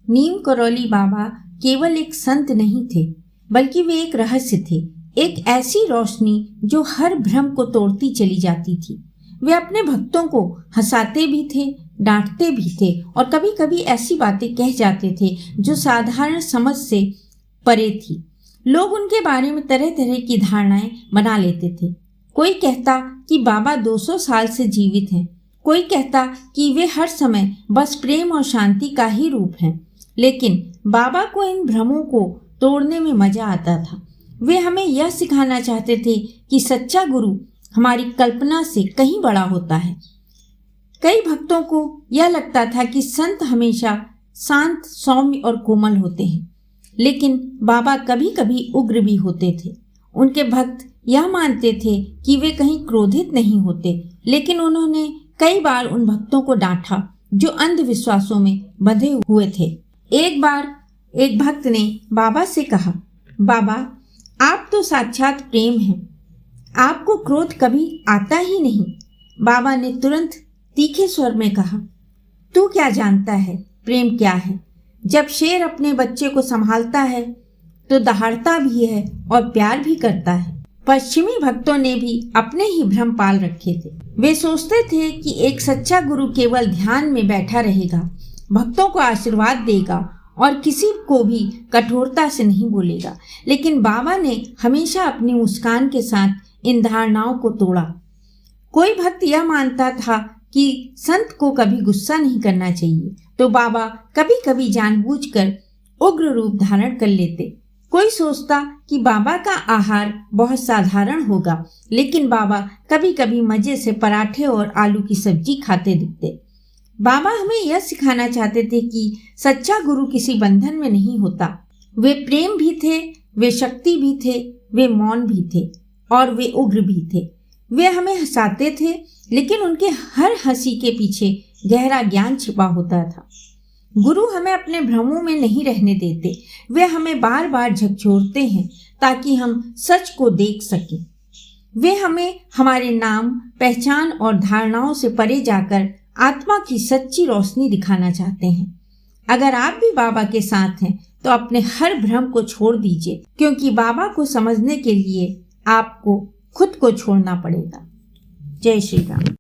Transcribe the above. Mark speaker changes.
Speaker 1: नीम करौली बाबा केवल एक संत नहीं थे, बल्कि वे एक रहस्य थे, एक ऐसी रोशनी जो हर भ्रम को तोड़ती चली जाती थी। वे अपने भक्तों को हंसाते भी थे, डांटते भी थे और कभी कभी ऐसी बातें कह जाते थे जो साधारण समझ से परे थी। लोग उनके बारे में तरह तरह की धारणाएं बना लेते थे। कोई कहता कि बाबा 200 साल से जीवित हैं, कोई कहता कि वे हर समय बस प्रेम और शांति का ही रूप हैं। लेकिन बाबा को इन भ्रमों को तोड़ने में मजा आता था। वे हमें यह सिखाना चाहते थे कि सच्चा गुरु हमारी कल्पना से कहीं बड़ा होता है। कई भक्तों को यह लगता था कि संत हमेशा शांत, सौम्य और कोमल होते हैं, लेकिन बाबा कभी कभी उग्र भी होते थे। उनके भक्त यह मानते थे कि वे कहीं क्रोधित नहीं होते, लेकिन उन्होंने कई बार उन भक्तों को डांटा जो अंधविश्वासों में बंधे हुए थे। एक बार एक भक्त ने बाबा से कहा, बाबा आप तो साक्षात प्रेम हैं, आपको क्रोध कभी आता ही नहीं। बाबा ने तुरंत तीखे स्वर में कहा, तू क्या जानता है प्रेम क्या है? जब शेर अपने बच्चे को संभालता है तो दहाड़ता भी है और प्यार भी करता है। पश्चिमी भक्तों ने भी अपने ही भ्रम पाल रखे थे। वे सोचते थे कि एक सच्चा गुरु केवल ध्यान में बैठा रहेगा, भक्तों को आशीर्वाद देगा और किसी को भी कठोरता से नहीं बोलेगा। लेकिन बाबा ने हमेशा अपनी मुस्कान के साथ इन धारणाओं को तोड़ा। कोई भक्त यह मानता था कि संत को कभी गुस्सा नहीं करना चाहिए, तो बाबा कभी कभी जानबूझकर उग्र रूप धारण कर लेते। कोई सोचता कि बाबा का आहार बहुत साधारण होगा, लेकिन बाबा कभी कभी मजे से पराठे और आलू की सब्जी खाते दिखते। बाबा हमें यह सिखाना चाहते थे कि सच्चा गुरु किसी बंधन में नहीं होता। वे प्रेम भी थे, वे शक्ति भी थे, वे मौन भी थे और वे उग्र भी थे। वे हमें हंसाते थे, लेकिन उनके हर हंसी के पीछे गहरा ज्ञान छिपा होता था। गुरु हमें अपने भ्रमों में नहीं रहने देते। वे हमें बार बार झकझोरते हैं ताकि हम सच को देख सकें। वे हमें हमारे नाम, पहचान और धारणाओं से परे जाकर आत्मा की सच्ची रोशनी दिखाना चाहते हैं। अगर आप भी बाबा के साथ हैं तो अपने हर भ्रम को छोड़ दीजिए, क्योंकि बाबा को समझने के लिए आपको खुद को छोड़ना पड़ेगा। जय श्री राम।